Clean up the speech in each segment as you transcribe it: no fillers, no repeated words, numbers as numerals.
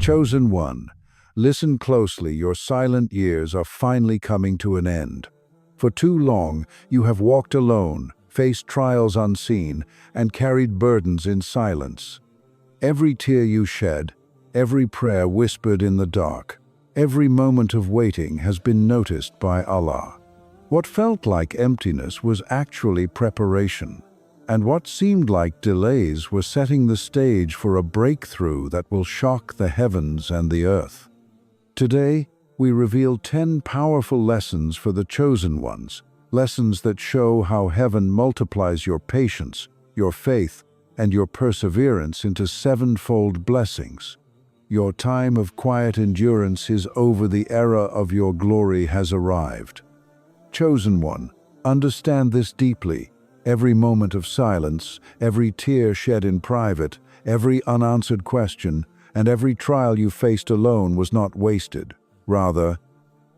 Chosen one, listen closely, your silent years are finally coming to an end. For too long, you have walked alone, faced trials unseen, and carried burdens in silence. Every tear you shed, every prayer whispered in the dark, every moment of waiting has been noticed by Allah. What felt like emptiness was actually preparation, and what seemed like delays were setting the stage for a breakthrough that will shock the heavens and the earth. Today, we reveal 10 powerful lessons for the chosen ones, lessons that show how heaven multiplies your patience, your faith, and your perseverance into sevenfold blessings. Your time of quiet endurance is over, the era of your glory has arrived. Chosen one, understand this deeply. Every moment of silence, every tear shed in private, every unanswered question, and every trial you faced alone was not wasted. Rather,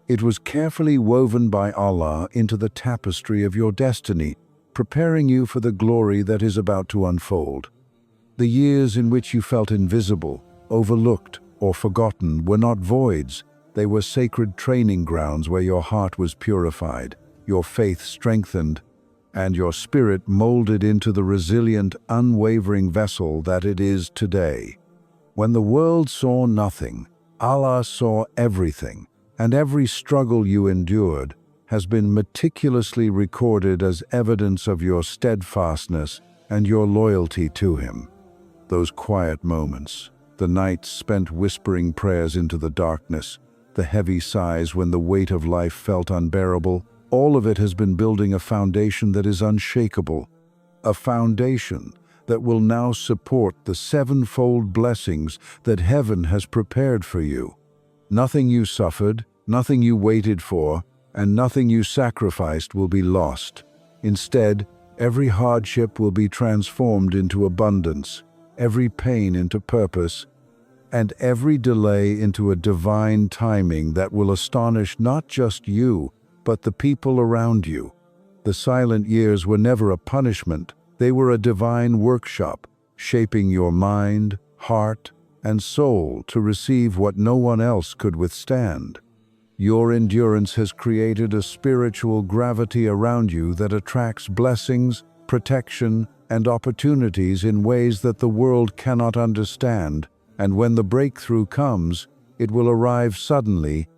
it was carefully woven by Allah into the tapestry of your destiny, preparing you for the glory that is about to unfold. The years in which you felt invisible, overlooked, or forgotten were not voids. They were sacred training grounds where your heart was purified, your faith strengthened, and your spirit molded into the resilient, unwavering vessel that it is today. When the world saw nothing, Allah saw everything, and every struggle you endured has been meticulously recorded as evidence of your steadfastness and your loyalty to Him. Those quiet moments, the nights spent whispering prayers into the darkness, the heavy sighs when the weight of life felt unbearable, all of it has been building a foundation that is unshakable, a foundation that will now support the sevenfold blessings that heaven has prepared for you. Nothing you suffered, nothing you waited for, and nothing you sacrificed will be lost. Instead, every hardship will be transformed into abundance, every pain into purpose, and every delay into a divine timing that will astonish not just you, but the people around you. The silent years were never a punishment, they were a divine workshop, shaping your mind, heart, and soul to receive what no one else could withstand. Your endurance has created a spiritual gravity around you that attracts blessings, protection, and opportunities in ways that the world cannot understand, and when the breakthrough comes, it will arrive suddenly,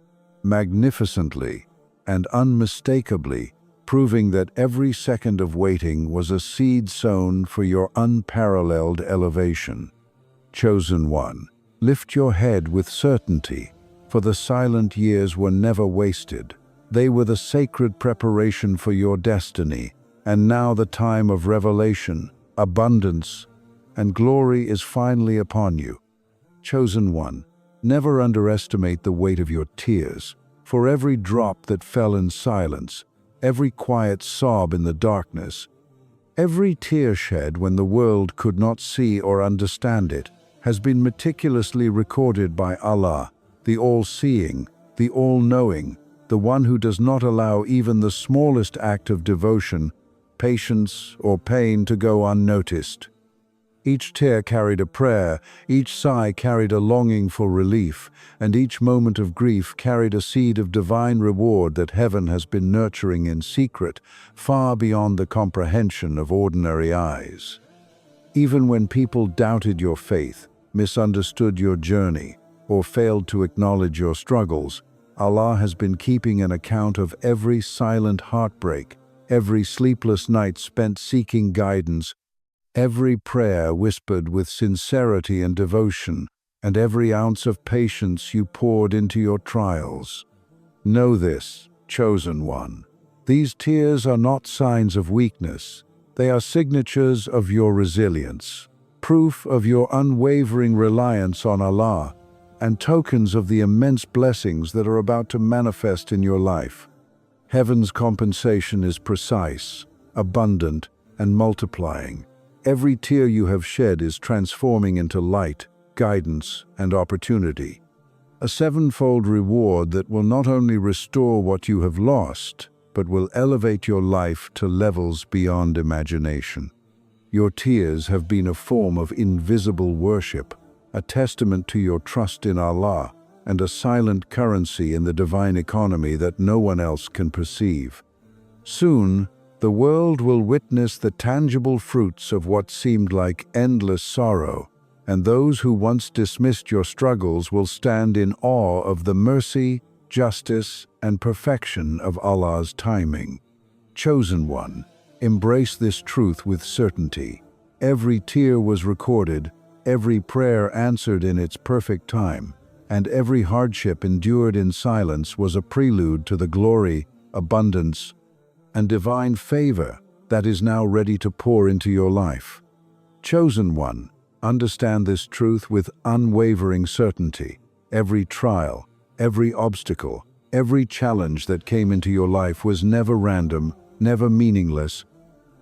magnificently, and unmistakably, proving that every second of waiting was a seed sown for your unparalleled elevation. Chosen one, lift your head with certainty, for the silent years were never wasted. They were the sacred preparation for your destiny, and now the time of revelation, abundance, and glory is finally upon you. Chosen one, never underestimate the weight of your tears, for every drop that fell in silence, every quiet sob in the darkness, every tear shed when the world could not see or understand it, has been meticulously recorded by Allah, the all-seeing, the all-knowing, the one who does not allow even the smallest act of devotion, patience, or pain to go unnoticed. Each tear carried a prayer, each sigh carried a longing for relief, and each moment of grief carried a seed of divine reward that heaven has been nurturing in secret, far beyond the comprehension of ordinary eyes. Even when people doubted your faith, misunderstood your journey, or failed to acknowledge your struggles, Allah has been keeping an account of every silent heartbreak, every sleepless night spent seeking guidance, every prayer whispered with sincerity and devotion, and every ounce of patience you poured into your trials. Know this, chosen one. These tears are not signs of weakness. They are signatures of your resilience, proof of your unwavering reliance on Allah, and tokens of the immense blessings that are about to manifest in your life. Heaven's compensation is precise, abundant, and multiplying. Every tear you have shed is transforming into light, guidance, and opportunity. A sevenfold reward that will not only restore what you have lost, but will elevate your life to levels beyond imagination. Your tears have been a form of invisible worship, a testament to your trust in Allah, and a silent currency in the divine economy that no one else can perceive. Soon, the world will witness the tangible fruits of what seemed like endless sorrow, and those who once dismissed your struggles will stand in awe of the mercy, justice, and perfection of Allah's timing. Chosen one, embrace this truth with certainty. Every tear was recorded, every prayer answered in its perfect time, and every hardship endured in silence was a prelude to the glory, abundance, and divine favor that is now ready to pour into your life. Chosen one, understand this truth with unwavering certainty. Every trial, every obstacle, every challenge that came into your life was never random, never meaningless,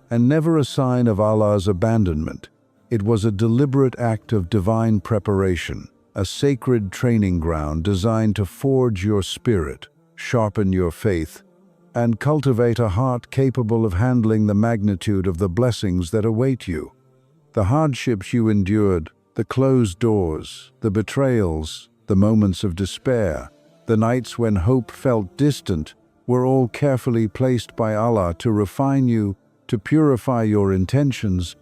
and never a sign of Allah's abandonment. It was a deliberate act of divine preparation, a sacred training ground designed to forge your spirit, sharpen your faith, and cultivate a heart capable of handling the magnitude of the blessings that await you. The hardships you endured, the closed doors, the betrayals, the moments of despair, the nights when hope felt distant, were all carefully placed by Allah to refine you, to purify your intentions,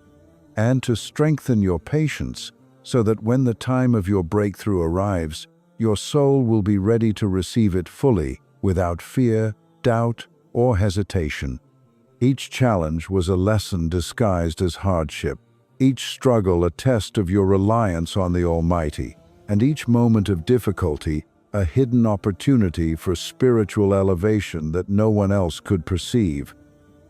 and to strengthen your patience, so that when the time of your breakthrough arrives, your soul will be ready to receive it fully, without fear, doubt, or hesitation. Each challenge was a lesson disguised as hardship, each struggle a test of your reliance on the Almighty, and each moment of difficulty a hidden opportunity for spiritual elevation that no one else could perceive.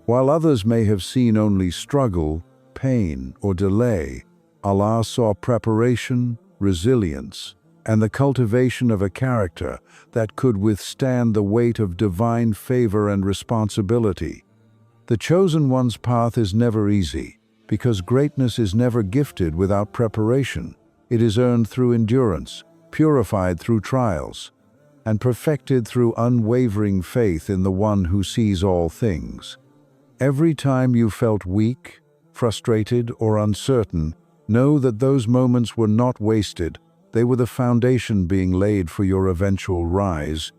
While others may have seen only struggle, pain, or delay, Allah saw preparation, resilience, and the cultivation of a character that could withstand the weight of divine favor and responsibility. The chosen one's path is never easy, because greatness is never gifted without preparation. It is earned through endurance, purified through trials, and perfected through unwavering faith in the one who sees all things. Every time you felt weak, frustrated, or uncertain, know that those moments were not wasted. They were the foundation being laid for your eventual rise,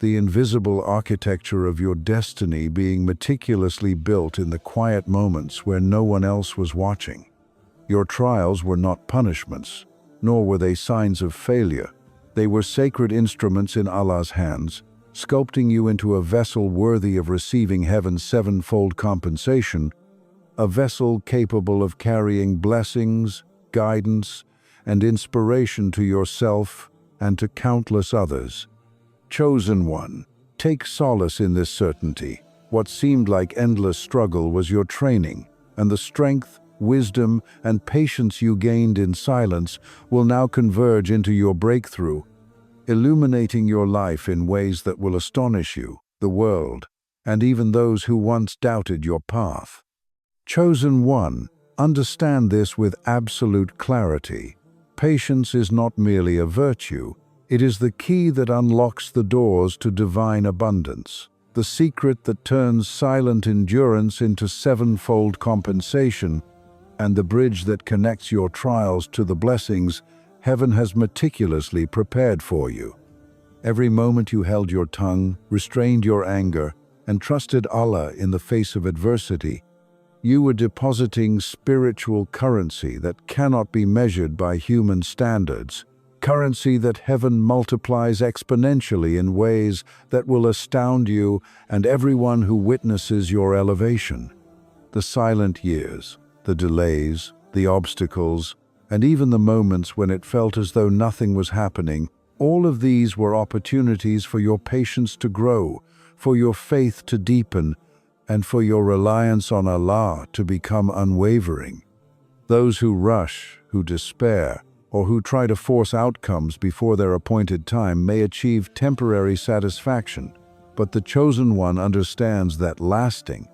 the invisible architecture of your destiny being meticulously built in the quiet moments where no one else was watching. Your trials were not punishments, nor were they signs of failure. They were sacred instruments in Allah's hands, sculpting you into a vessel worthy of receiving heaven's sevenfold compensation, a vessel capable of carrying blessings, guidance, and inspiration to yourself and to countless others. Chosen one, take solace in this certainty. What seemed like endless struggle was your training, and the strength, wisdom, and patience you gained in silence will now converge into your breakthrough, illuminating your life in ways that will astonish you, the world, and even those who once doubted your path. Chosen one, understand this with absolute clarity. Patience is not merely a virtue, it is the key that unlocks the doors to divine abundance, the secret that turns silent endurance into sevenfold compensation, and the bridge that connects your trials to the blessings heaven has meticulously prepared for you. Every moment you held your tongue, restrained your anger, and trusted Allah in the face of adversity, you were depositing spiritual currency that cannot be measured by human standards, currency that heaven multiplies exponentially in ways that will astound you and everyone who witnesses your elevation. The silent years, the delays, the obstacles, and even the moments when it felt as though nothing was happening, all of these were opportunities for your patience to grow, for your faith to deepen, and for your reliance on Allah to become unwavering. Those who rush, who despair, or who try to force outcomes before their appointed time may achieve temporary satisfaction, but the chosen one understands that lasting,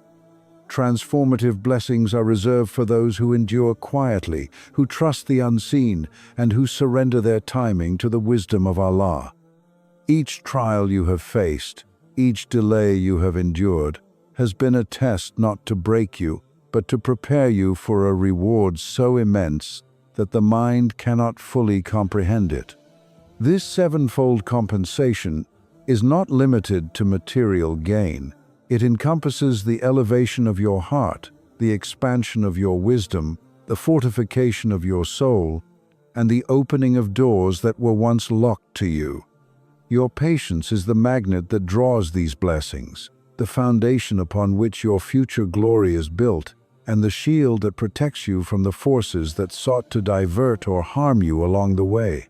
transformative blessings are reserved for those who endure quietly, who trust the unseen, and who surrender their timing to the wisdom of Allah. Each trial you have faced, each delay you have endured, has been a test not to break you, but to prepare you for a reward so immense that the mind cannot fully comprehend it. This sevenfold compensation is not limited to material gain. It encompasses the elevation of your heart, the expansion of your wisdom, the fortification of your soul, and the opening of doors that were once locked to you. Your patience is the magnet that draws these blessings, the foundation upon which your future glory is built, and the shield that protects you from the forces that sought to divert or harm you along the way.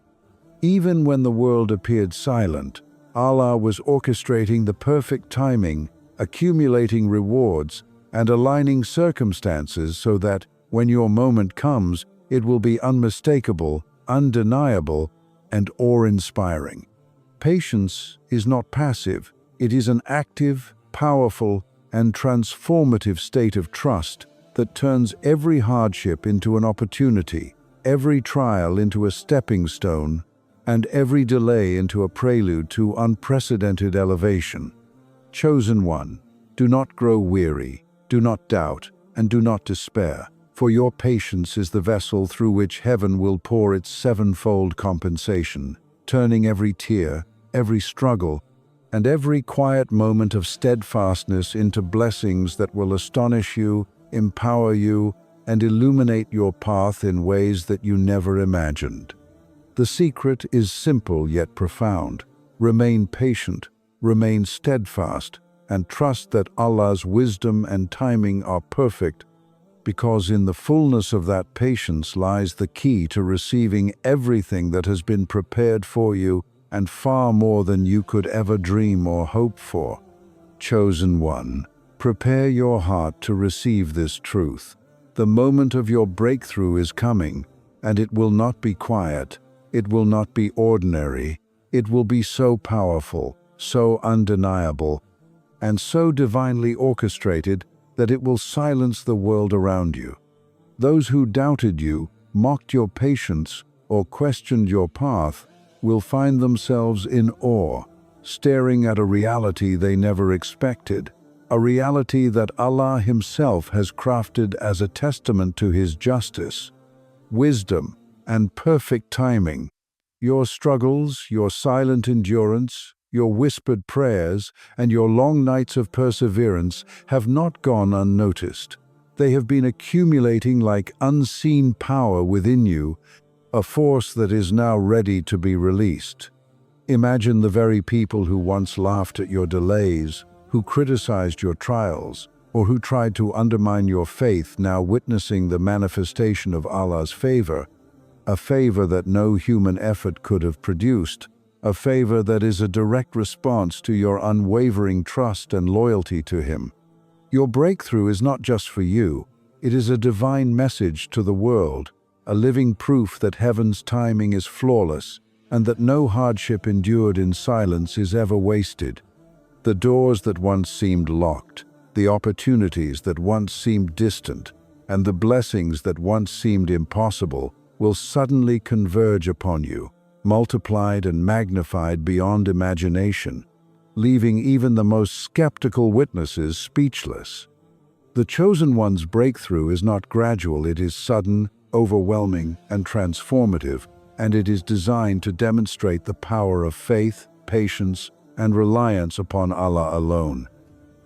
Even when the world appeared silent, Allah was orchestrating the perfect timing, accumulating rewards, and aligning circumstances so that, when your moment comes, it will be unmistakable, undeniable, and awe-inspiring. Patience is not passive. It is an active, powerful, and transformative state of trust that turns every hardship into an opportunity, every trial into a stepping stone, and every delay into a prelude to unprecedented elevation. Chosen one, do not grow weary, do not doubt, and do not despair, for your patience is the vessel through which heaven will pour its sevenfold compensation, turning every tear, every struggle, and every quiet moment of steadfastness into blessings that will astonish you, empower you, and illuminate your path in ways that you never imagined. The secret is simple yet profound. Remain patient, remain steadfast, and trust that Allah's wisdom and timing are perfect, because in the fullness of that patience lies the key to receiving everything that has been prepared for you, and far more than you could ever dream or hope for. Chosen one, prepare your heart to receive this truth. The moment of your breakthrough is coming, and it will not be quiet. It will not be ordinary. It will be so powerful, so undeniable, and so divinely orchestrated that it will silence the world around you. Those who doubted you, mocked your patience, or questioned your path will find themselves in awe, staring at a reality they never expected, a reality that Allah Himself has crafted as a testament to His justice, wisdom, and perfect timing. Your struggles, your silent endurance, your whispered prayers, and your long nights of perseverance have not gone unnoticed. They have been accumulating like unseen power within you, a force that is now ready to be released. Imagine the very people who once laughed at your delays, who criticized your trials, or who tried to undermine your faith now witnessing the manifestation of Allah's favor, a favor that no human effort could have produced, a favor that is a direct response to your unwavering trust and loyalty to Him. Your breakthrough is not just for you, it is a divine message to the world, a living proof that heaven's timing is flawless and that no hardship endured in silence is ever wasted. The doors that once seemed locked, the opportunities that once seemed distant, and the blessings that once seemed impossible will suddenly converge upon you, multiplied and magnified beyond imagination, leaving even the most skeptical witnesses speechless. The chosen one's breakthrough is not gradual, it is sudden, overwhelming, and transformative, and it is designed to demonstrate the power of faith, patience, and reliance upon Allah alone.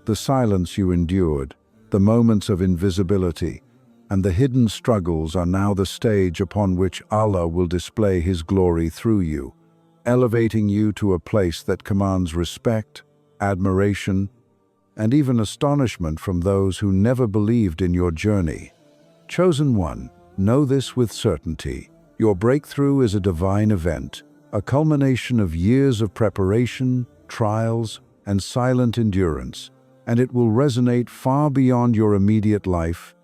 The silence you endured, the moments of invisibility, and the hidden struggles are now the stage upon which Allah will display His glory through you, elevating you to a place that commands respect, admiration, and even astonishment from those who never believed in your journey. Chosen one, know this with certainty. Your breakthrough is a divine event, a culmination of years of preparation, trials, and silent endurance, and it will resonate far beyond your immediate life,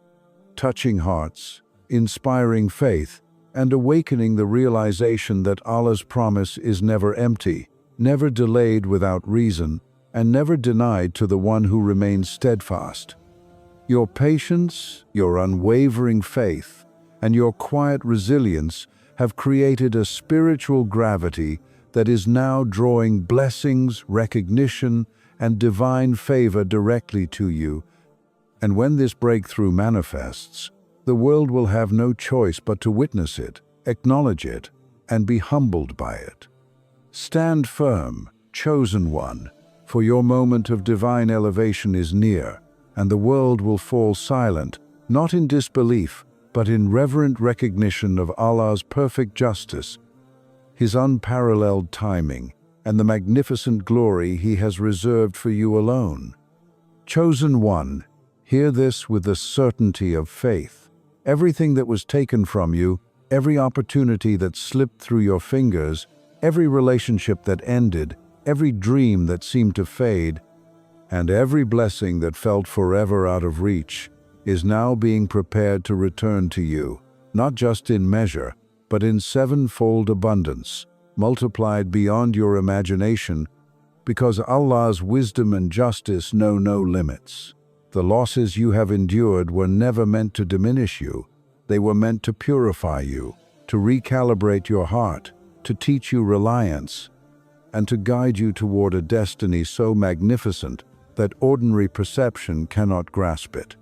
touching hearts, inspiring faith, and awakening the realization that Allah's promise is never empty, never delayed without reason, and never denied to the one who remains steadfast. Your patience, your unwavering faith, and your quiet resilience have created a spiritual gravity that is now drawing blessings, recognition, and divine favor directly to you. And when this breakthrough manifests, The world will have no choice but to witness it, acknowledge it, and be humbled by it. Stand firm, chosen one, for your moment of divine elevation is near, and the world will fall silent, not in disbelief, but in reverent recognition of Allah's perfect justice, His unparalleled timing, and the magnificent glory He has reserved for you alone. Chosen one, hear this with the certainty of faith. Everything that was taken from you, every opportunity that slipped through your fingers, every relationship that ended, every dream that seemed to fade, and every blessing that felt forever out of reach, is now being prepared to return to you, not just in measure, but in sevenfold abundance, multiplied beyond your imagination, because Allah's wisdom and justice know no limits. The losses you have endured were never meant to diminish you. They were meant to purify you, to recalibrate your heart, to teach you reliance, and to guide you toward a destiny so magnificent that ordinary perception cannot grasp it.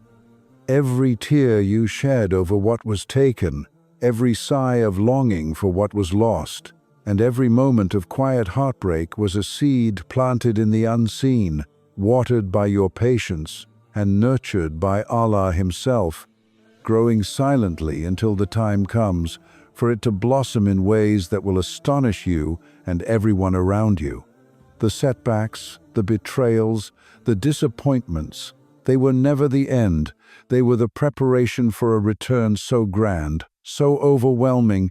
Every tear you shed over what was taken, every sigh of longing for what was lost, and every moment of quiet heartbreak was a seed planted in the unseen, watered by your patience, and nurtured by Allah Himself, growing silently until the time comes for it to blossom in ways that will astonish you and everyone around you. The setbacks, the betrayals, the disappointments, they were never the end. They were the preparation for a return so grand, so overwhelming,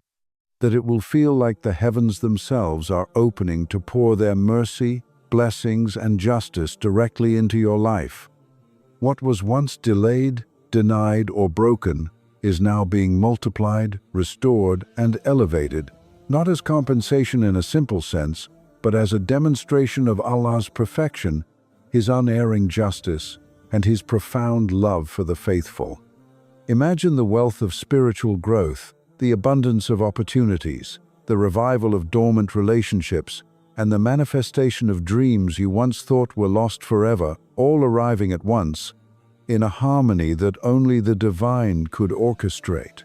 that it will feel like the heavens themselves are opening to pour their mercy, blessings, and justice directly into your life. What was once delayed, denied, or broken is now being multiplied, restored, and elevated, not as compensation in a simple sense, but as a demonstration of Allah's perfection, His unerring justice, and His profound love for the faithful. Imagine the wealth of spiritual growth, the abundance of opportunities, the revival of dormant relationships, and the manifestation of dreams you once thought were lost forever, all arriving at once, in a harmony that only the divine could orchestrate.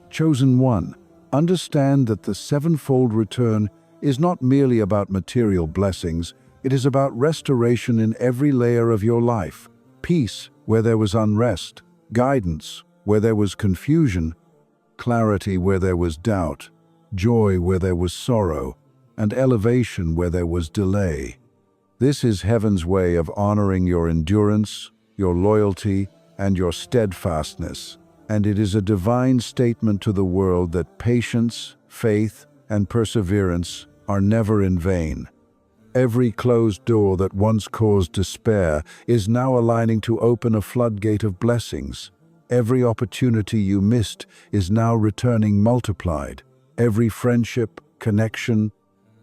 Chosen one, understand that the sevenfold return is not merely about material blessings, it is about restoration in every layer of your life. Peace where there was unrest, guidance where there was confusion, clarity where there was doubt, joy where there was sorrow, and elevation where there was delay. This is heaven's way of honoring your endurance, your loyalty, and your steadfastness, and it is a divine statement to the world that patience, faith, and perseverance are never in vain. Every closed door that once caused despair is now aligning to open a floodgate of blessings. Every opportunity you missed is now returning multiplied. Every friendship, connection,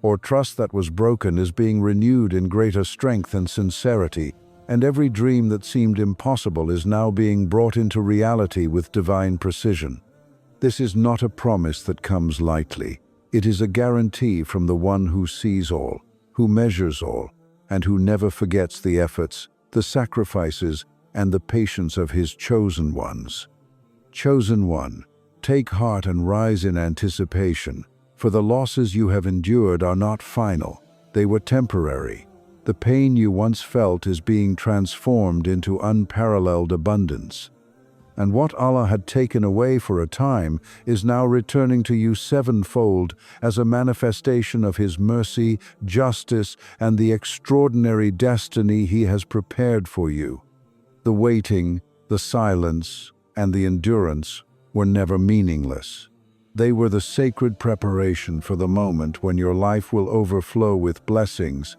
or trust that was broken is being renewed in greater strength and sincerity, and every dream that seemed impossible is now being brought into reality with divine precision. This is not a promise that comes lightly. It is a guarantee from the one who sees all, who measures all, and who never forgets the efforts, the sacrifices, and the patience of His chosen ones. Chosen one, take heart and rise in anticipation, for the losses you have endured are not final. They were temporary. The pain you once felt is being transformed into unparalleled abundance. And what Allah had taken away for a time is now returning to you sevenfold as a manifestation of His mercy, justice, and the extraordinary destiny He has prepared for you. The waiting, the silence, and the endurance were never meaningless. They were the sacred preparation for the moment when your life will overflow with blessings,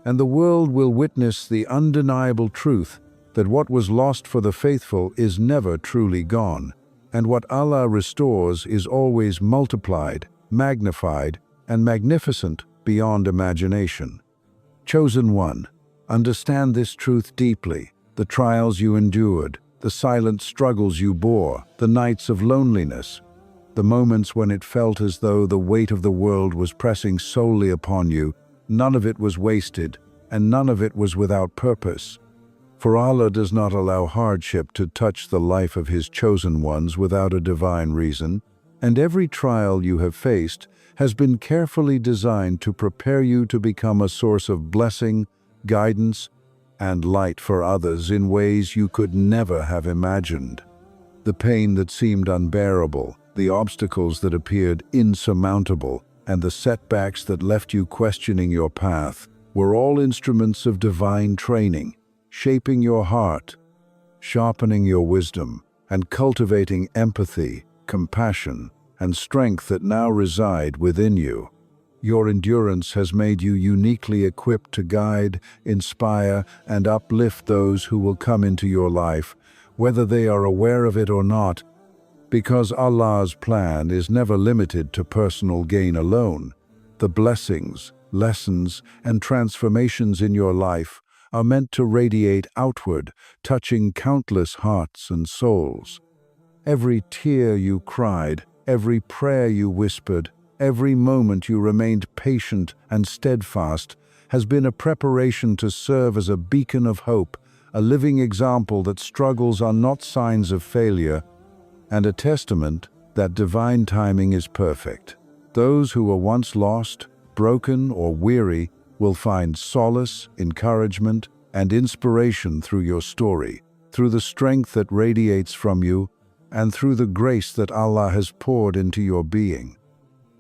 and the world will witness the undeniable truth that what was lost for the faithful is never truly gone, and what Allah restores is always multiplied, magnified, and magnificent beyond imagination. Chosen one, understand this truth deeply. The trials you endured, the silent struggles you bore, the nights of loneliness, the moments when it felt as though the weight of the world was pressing solely upon you, none of it was wasted, and none of it was without purpose. For Allah does not allow hardship to touch the life of His chosen ones without a divine reason, and every trial you have faced has been carefully designed to prepare you to become a source of blessing, guidance, and light for others in ways you could never have imagined. The pain that seemed unbearable, the obstacles that appeared insurmountable, and the setbacks that left you questioning your path were all instruments of divine training, shaping your heart, sharpening your wisdom, and cultivating empathy, compassion, and strength that now reside within you. Your endurance has made you uniquely equipped to guide, inspire, and uplift those who will come into your life, whether they are aware of it or not, because Allah's plan is never limited to personal gain alone. The blessings, lessons, and transformations in your life are meant to radiate outward, touching countless hearts and souls. Every tear you cried, every prayer you whispered, every moment you remained patient and steadfast has been a preparation to serve as a beacon of hope, a living example that struggles are not signs of failure, and a testament that divine timing is perfect. Those who were once lost, broken, or weary will find solace, encouragement, and inspiration through your story, through the strength that radiates from you, and through the grace that Allah has poured into your being.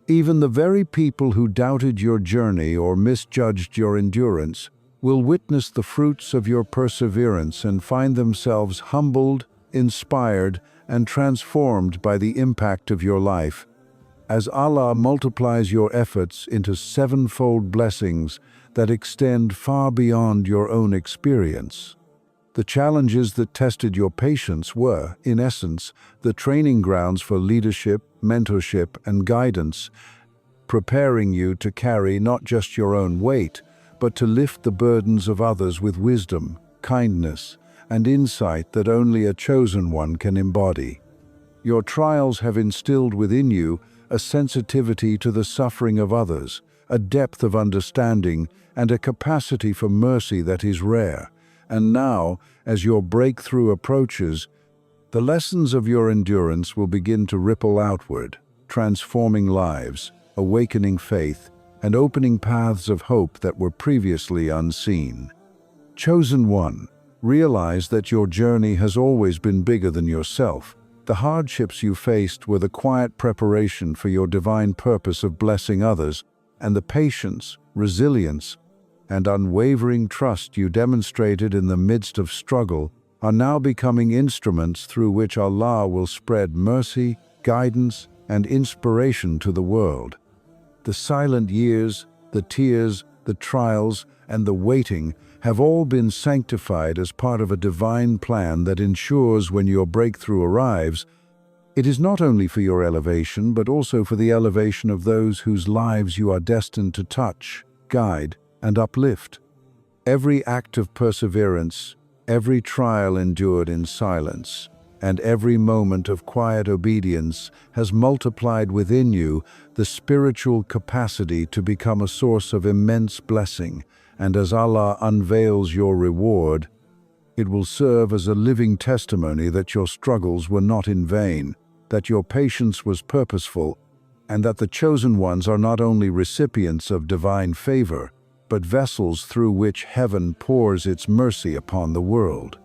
Even the very people who doubted your journey or misjudged your endurance will witness the fruits of your perseverance and find themselves humbled, inspired, and transformed by the impact of your life. As Allah multiplies your efforts into sevenfold blessings that extend far beyond your own experience. The challenges that tested your patience were, in essence, the training grounds for leadership, mentorship, and guidance, preparing you to carry not just your own weight, but to lift the burdens of others with wisdom, kindness, and insight that only a chosen one can embody. Your trials have instilled within you a sensitivity to the suffering of others, a depth of understanding, and a capacity for mercy that is rare. And now, as your breakthrough approaches, the lessons of your endurance will begin to ripple outward, transforming lives, awakening faith, and opening paths of hope that were previously unseen. Chosen one, realize that your journey has always been bigger than yourself. The hardships you faced were the quiet preparation for your divine purpose of blessing others, and the patience, resilience, and unwavering trust you demonstrated in the midst of struggle are now becoming instruments through which Allah will spread mercy, guidance, and inspiration to the world. The silent years, the tears, the trials, and the waiting have all been sanctified as part of a divine plan that ensures when your breakthrough arrives, it is not only for your elevation, but also for the elevation of those whose lives you are destined to touch, guide, and uplift. Every act of perseverance, every trial endured in silence, and every moment of quiet obedience has multiplied within you the spiritual capacity to become a source of immense blessing, and as Allah unveils your reward, it will serve as a living testimony that your struggles were not in vain, that your patience was purposeful, and that the chosen ones are not only recipients of divine favor, but vessels through which heaven pours its mercy upon the world.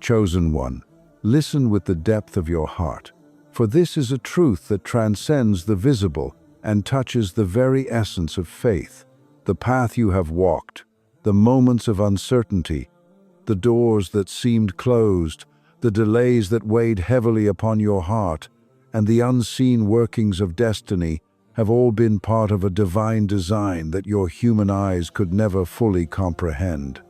Chosen one, listen with the depth of your heart, for this is a truth that transcends the visible and touches the very essence of faith. The path you have walked, the moments of uncertainty, the doors that seemed closed, the delays that weighed heavily upon your heart, and the unseen workings of destiny have all been part of a divine design that your human eyes could never fully comprehend.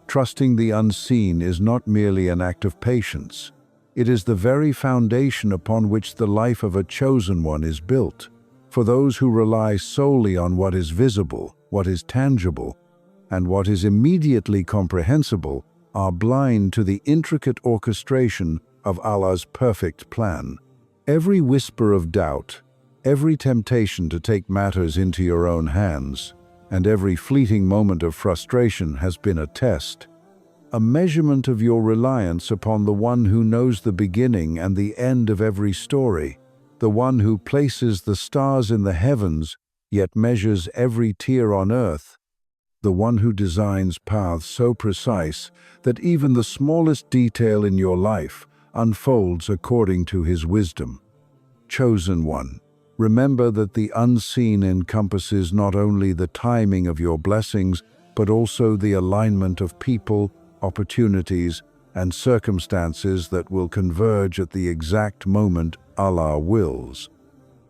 Trusting the unseen is not merely an act of patience. It is the very foundation upon which the life of a chosen one is built. For those who rely solely on what is visible, what is tangible, and what is immediately comprehensible, are blind to the intricate orchestration of Allah's perfect plan. Every whisper of doubt, every temptation to take matters into your own hands, and every fleeting moment of frustration has been a test. a measurement of your reliance upon the one who knows the beginning and the end of every story, the one who places the stars in the heavens, yet measures every tear on earth, the one who designs paths so precise that even the smallest detail in your life unfolds according to his wisdom. Chosen one, remember that the unseen encompasses not only the timing of your blessings, but also the alignment of people, opportunities, and circumstances that will converge at the exact moment Allah wills.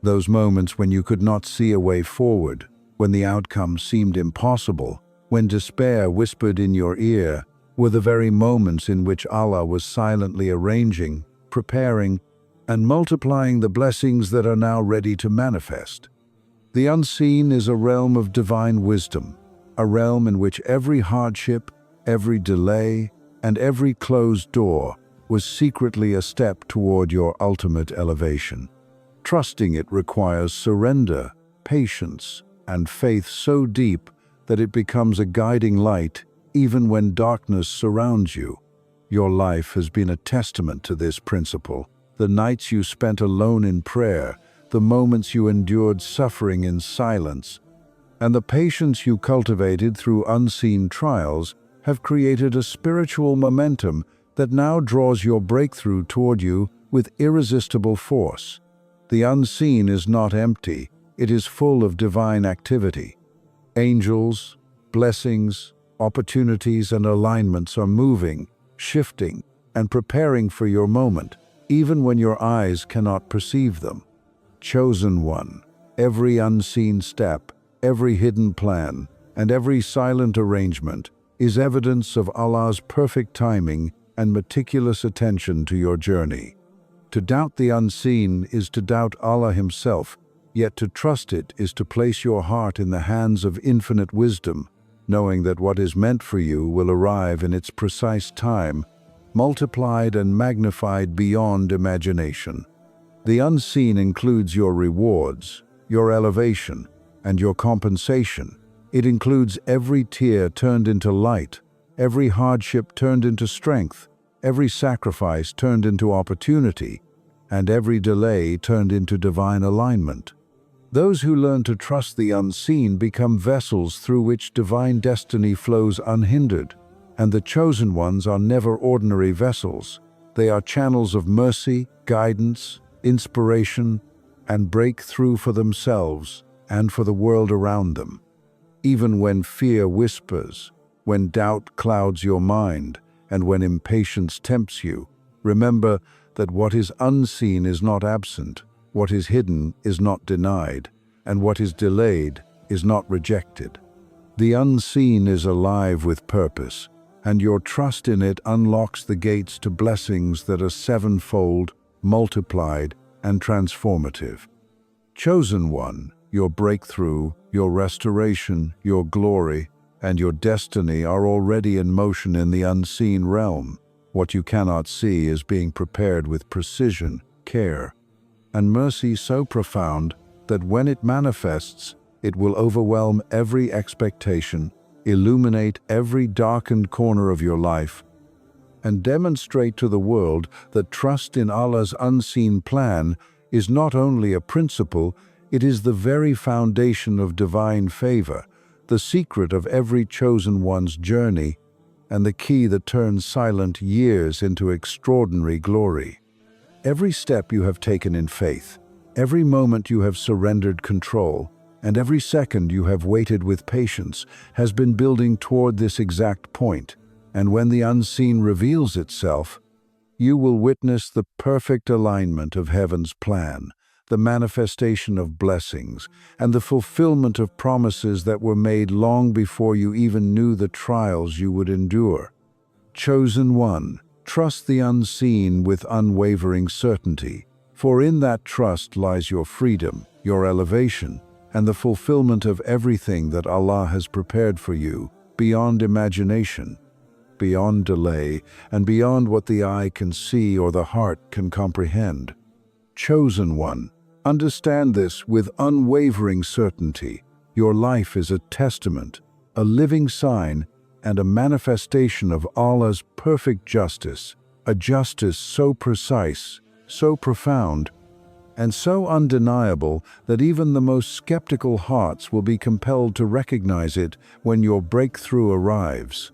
Those moments when you could not see a way forward, when the outcome seemed impossible, when despair whispered in your ear, were the very moments in which Allah was silently arranging, preparing, and multiplying the blessings that are now ready to manifest. The unseen is a realm of divine wisdom, a realm in which every hardship, every delay, and every closed door was secretly a step toward your ultimate elevation. Trusting it requires surrender, patience, and faith so deep that it becomes a guiding light even when darkness surrounds you. Your life has been a testament to this principle. The nights you spent alone in prayer, the moments you endured suffering in silence, and the patience you cultivated through unseen trials have created a spiritual momentum that now draws your breakthrough toward you with irresistible force. The unseen is not empty, it is full of divine activity. Angels, blessings, opportunities, and alignments are moving, shifting, and preparing for your moment, even when your eyes cannot perceive them. Chosen one, every unseen step, every hidden plan, and every silent arrangement is evidence of Allah's perfect timing and meticulous attention to your journey. To doubt the unseen is to doubt Allah Himself, yet to trust it is to place your heart in the hands of infinite wisdom, knowing that what is meant for you will arrive in its precise time, multiplied and magnified beyond imagination. The unseen includes your rewards, your elevation, and your compensation. It includes every tear turned into light, every hardship turned into strength, every sacrifice turned into opportunity, and every delay turned into divine alignment. Those who learn to trust the unseen become vessels through which divine destiny flows unhindered, and the chosen ones are never ordinary vessels. They are channels of mercy, guidance, inspiration, and breakthrough for themselves and for the world around them. Even when fear whispers, when doubt clouds your mind, and when impatience tempts you, remember that what is unseen is not absent, what is hidden is not denied, and what is delayed is not rejected. The unseen is alive with purpose, and your trust in it unlocks the gates to blessings that are sevenfold, multiplied, and transformative. Chosen one, your breakthrough, your restoration, your glory, and your destiny are already in motion in the unseen realm. What you cannot see is being prepared with precision, care, and mercy so profound that when it manifests, it will overwhelm every expectation, illuminate every darkened corner of your life, and demonstrate to the world that trust in Allah's unseen plan is not only a principle, it is the very foundation of divine favor, the secret of every chosen one's journey, and the key that turns silent years into extraordinary glory. Every step you have taken in faith, every moment you have surrendered control, and every second you have waited with patience has been building toward this exact point, and when the unseen reveals itself, you will witness the perfect alignment of heaven's plan, the manifestation of blessings, and the fulfillment of promises that were made long before you even knew the trials you would endure. Chosen one, trust the unseen with unwavering certainty, for in that trust lies your freedom, your elevation, and the fulfillment of everything that Allah has prepared for you, beyond imagination, beyond delay, and beyond what the eye can see or the heart can comprehend. Chosen one, understand this with unwavering certainty. Your life is a testament, a living sign, and a manifestation of Allah's perfect justice, a justice so precise, so profound, and so undeniable that even the most skeptical hearts will be compelled to recognize it when your breakthrough arrives.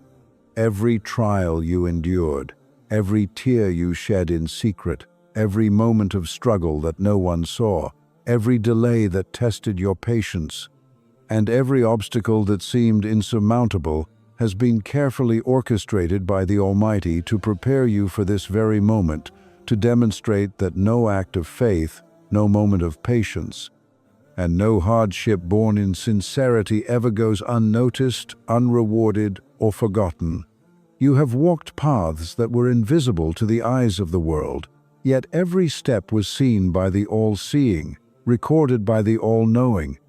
Every trial you endured, every tear you shed in secret, every moment of struggle that no one saw, every delay that tested your patience, and every obstacle that seemed insurmountable has been carefully orchestrated by the Almighty to prepare you for this very moment, to demonstrate that no act of faith, no moment of patience, and no hardship born in sincerity ever goes unnoticed, unrewarded, or forgotten. You have walked paths that were invisible to the eyes of the world, yet every step was seen by the All-Seeing, recorded by the All-Knowing,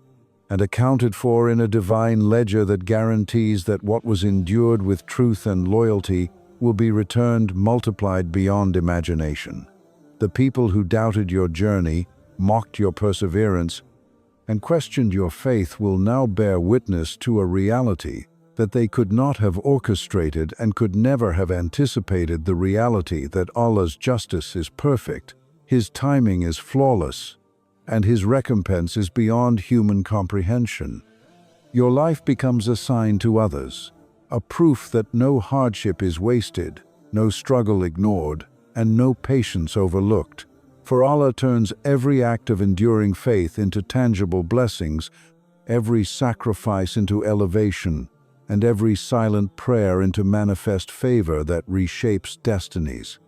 and accounted for in a divine ledger that guarantees that what was endured with truth and loyalty will be returned multiplied beyond imagination. The people who doubted your journey, mocked your perseverance, and questioned your faith will now bear witness to a reality that they could not have orchestrated and could never have anticipated, the reality that Allah's justice is perfect, His timing is flawless, and His recompense is beyond human comprehension. Your life becomes a sign to others, a proof that no hardship is wasted, no struggle ignored, and no patience overlooked. For Allah turns every act of enduring faith into tangible blessings, every sacrifice into elevation, and every silent prayer into manifest favor that reshapes destinies.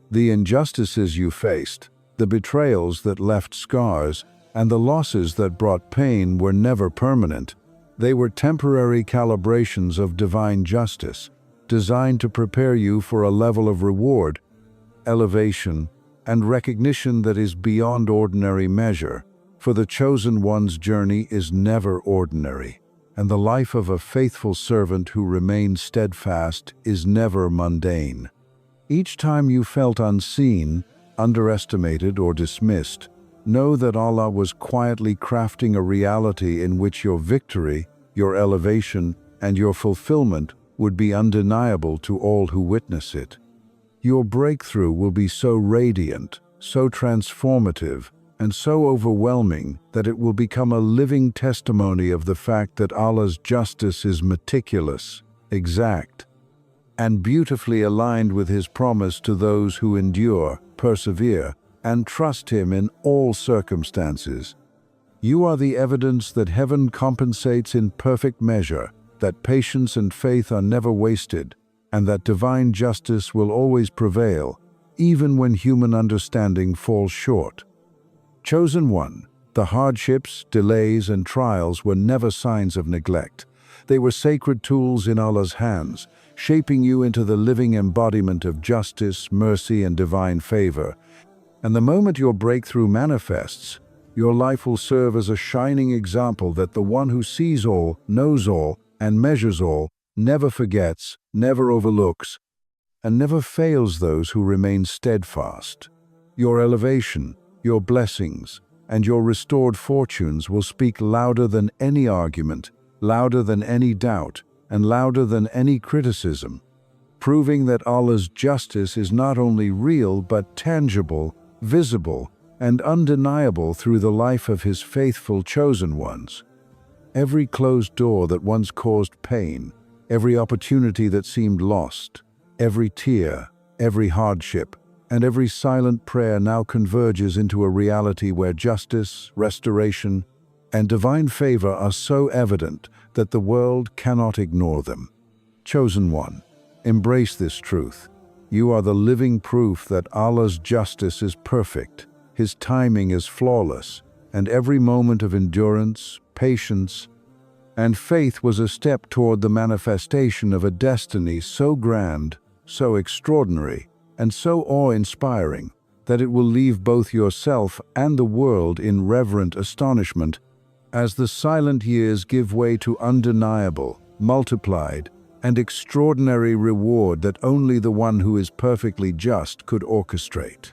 The injustices you faced, the betrayals that left scars, and the losses that brought pain were never permanent. They were temporary calibrations of divine justice, designed to prepare you for a level of reward, elevation, and recognition that is beyond ordinary measure. For the chosen one's journey is never ordinary, and the life of a faithful servant who remains steadfast is never mundane. Each time you felt unseen, underestimated, or dismissed, know that Allah was quietly crafting a reality in which your victory, your elevation, and your fulfillment would be undeniable to all who witness it. Your breakthrough will be so radiant, so transformative, and so overwhelming that it will become a living testimony of the fact that Allah's justice is meticulous, exact, and beautifully aligned with His promise to those who endure, persevere, and trust Him in all circumstances. You are the evidence that heaven compensates in perfect measure, that patience and faith are never wasted, and that divine justice will always prevail, even when human understanding falls short. Chosen one, the hardships, delays, and trials were never signs of neglect. They were sacred tools in Allah's hands, shaping you into the living embodiment of justice, mercy, and divine favor. And the moment your breakthrough manifests, your life will serve as a shining example that the one who sees all, knows all, and measures all, never forgets, never overlooks, and never fails those who remain steadfast. Your elevation, your blessings, and your restored fortunes will speak louder than any argument, louder than any doubt, and louder than any criticism, proving that Allah's justice is not only real but tangible, visible, and undeniable through the life of His faithful chosen ones. Every closed door that once caused pain, every opportunity that seemed lost, every tear, every hardship, and every silent prayer now converges into a reality where justice, restoration, and divine favor are so evident that the world cannot ignore them. Chosen one, embrace this truth. You are the living proof that Allah's justice is perfect, His timing is flawless, and every moment of endurance, patience, and faith was a step toward the manifestation of a destiny so grand, so extraordinary, and so awe-inspiring that it will leave both yourself and the world in reverent astonishment as the silent years give way to undeniable, multiplied, and extraordinary reward that only the one who is perfectly just could orchestrate.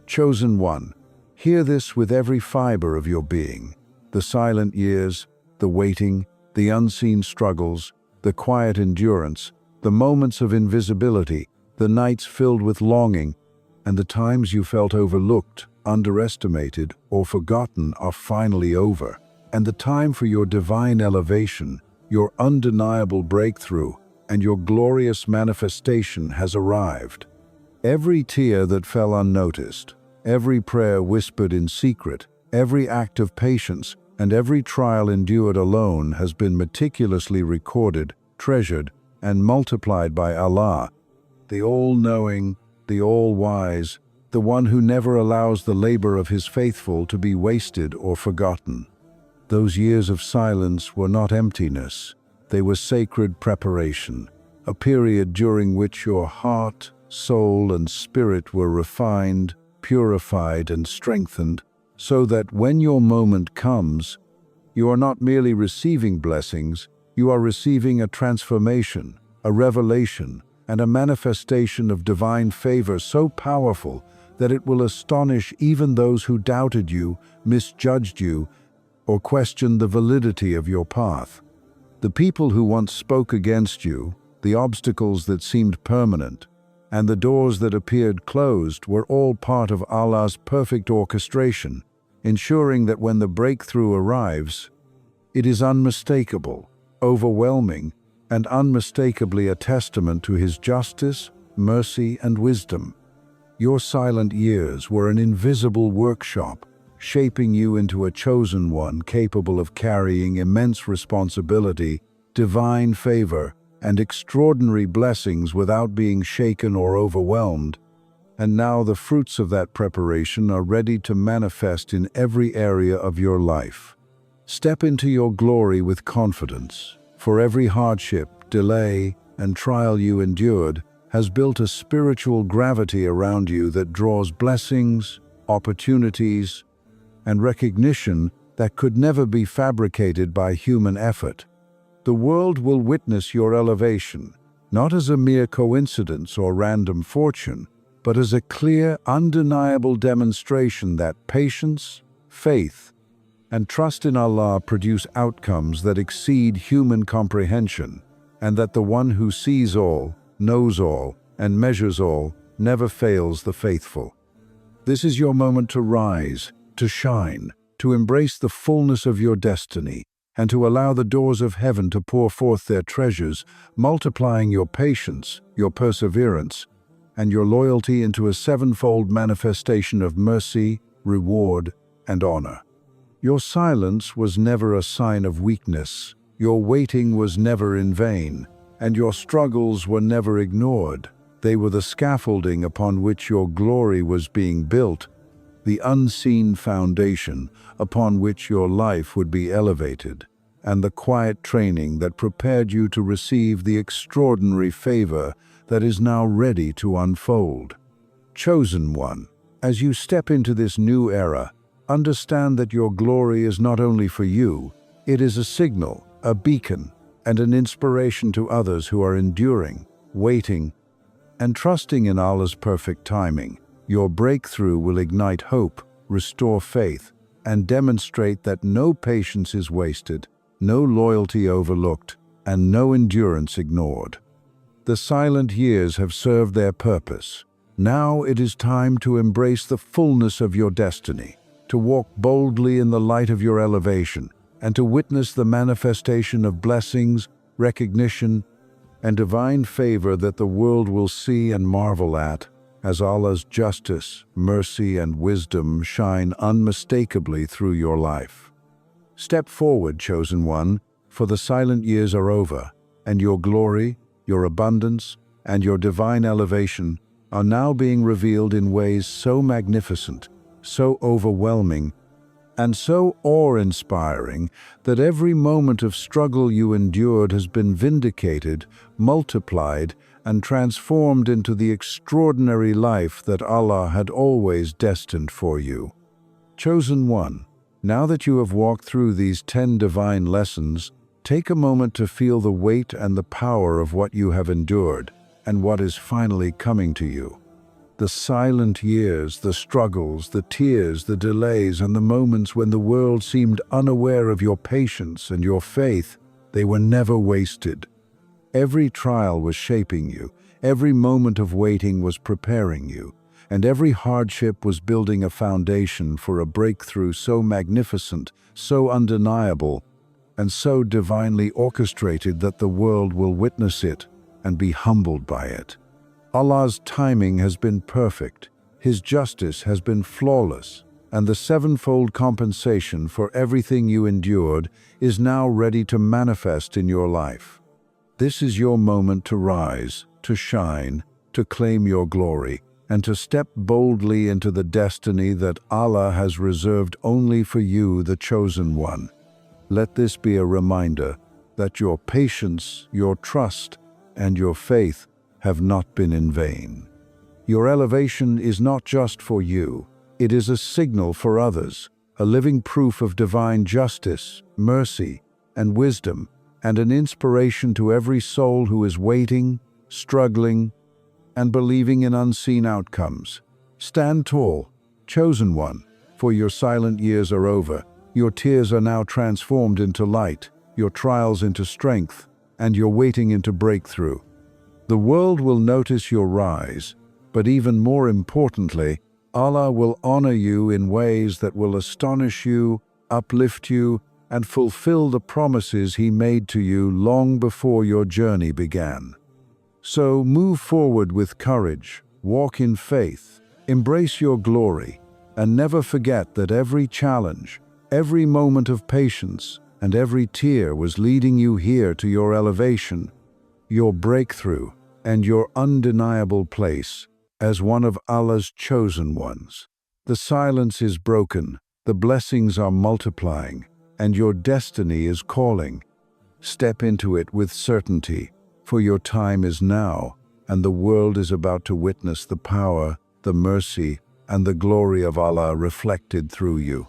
Chosen one, hear this with every fiber of your being. The silent years, the waiting, the unseen struggles, the quiet endurance, the moments of invisibility, the nights filled with longing, and the times you felt overlooked, underestimated, or forgotten are finally over. And the time for your divine elevation, your undeniable breakthrough, and your glorious manifestation has arrived. Every tear that fell unnoticed, every prayer whispered in secret, every act of patience, and every trial endured alone has been meticulously recorded, treasured, and multiplied by Allah, the all-knowing, the all-wise, the one who never allows the labor of his faithful to be wasted or forgotten. Those years of silence were not emptiness, they were sacred preparation, a period during which your heart, soul, and spirit were refined, purified, and strengthened, so that when your moment comes, you are not merely receiving blessings, you are receiving a transformation, a revelation, and a manifestation of divine favor so powerful that it will astonish even those who doubted you, misjudged you, or questioned the validity of your path. The people who once spoke against you, the obstacles that seemed permanent, and the doors that appeared closed were all part of Allah's perfect orchestration, ensuring that when the breakthrough arrives, it is unmistakable, overwhelming, and unmistakably a testament to His justice, mercy, and wisdom. Your silent years were an invisible workshop, shaping you into a chosen one capable of carrying immense responsibility, divine favor, and extraordinary blessings without being shaken or overwhelmed. And now the fruits of that preparation are ready to manifest in every area of your life. Step into your glory with confidence, for every hardship, delay, and trial you endured has built a spiritual gravity around you that draws blessings, opportunities, and recognition that could never be fabricated by human effort. The world will witness your elevation, not as a mere coincidence or random fortune, but as a clear, undeniable demonstration that patience, faith, and trust in Allah produce outcomes that exceed human comprehension, and that the one who sees all, knows all, and measures all never fails the faithful. This is your moment to rise, to shine, to embrace the fullness of your destiny, and to allow the doors of heaven to pour forth their treasures, multiplying your patience, your perseverance, and your loyalty into a sevenfold manifestation of mercy, reward, and honor. Your silence was never a sign of weakness, your waiting was never in vain, and your struggles were never ignored. They were the scaffolding upon which your glory was being built, the unseen foundation upon which your life would be elevated, and the quiet training that prepared you to receive the extraordinary favor that is now ready to unfold. Chosen one, as you step into this new era, understand that your glory is not only for you, it is a signal, a beacon, and an inspiration to others who are enduring, waiting, and trusting in Allah's perfect timing. Your breakthrough will ignite hope, restore faith, and demonstrate that no patience is wasted, no loyalty overlooked, and no endurance ignored. The silent years have served their purpose. Now it is time to embrace the fullness of your destiny, to walk boldly in the light of your elevation, and to witness the manifestation of blessings, recognition, and divine favor that the world will see and marvel at, as Allah's justice, mercy, and wisdom shine unmistakably through your life. Step forward, chosen one, for the silent years are over, and your glory, your abundance, and your divine elevation are now being revealed in ways so magnificent, so overwhelming, and so awe-inspiring that every moment of struggle you endured has been vindicated, multiplied, and transformed into the extraordinary life that Allah had always destined for you. Chosen one, now that you have walked through these 10 divine lessons, take a moment to feel the weight and the power of what you have endured and what is finally coming to you. The silent years, the struggles, the tears, the delays, and the moments when the world seemed unaware of your patience and your faith, they were never wasted. Every trial was shaping you, every moment of waiting was preparing you, and every hardship was building a foundation for a breakthrough so magnificent, so undeniable, and so divinely orchestrated that the world will witness it and be humbled by it. Allah's timing has been perfect, His justice has been flawless, and the sevenfold compensation for everything you endured is now ready to manifest in your life. This is your moment to rise, to shine, to claim your glory, and to step boldly into the destiny that Allah has reserved only for you, the chosen one. Let this be a reminder that your patience, your trust, and your faith have not been in vain. Your elevation is not just for you, it is a signal for others, a living proof of divine justice, mercy, and wisdom, and an inspiration to every soul who is waiting, struggling, and believing in unseen outcomes. Stand tall, chosen one, for your silent years are over. Your tears are now transformed into light, your trials into strength, and your waiting into breakthrough. The world will notice your rise, but even more importantly, Allah will honor you in ways that will astonish you, uplift you, and fulfill the promises He made to you long before your journey began. So move forward with courage, walk in faith, embrace your glory, and never forget that every challenge, every moment of patience, and every tear was leading you here to your elevation, your breakthrough, and your undeniable place as one of Allah's chosen ones. The silence is broken, the blessings are multiplying, and your destiny is calling. Step into it with certainty, for your time is now, and the world is about to witness the power, the mercy, and the glory of Allah reflected through you.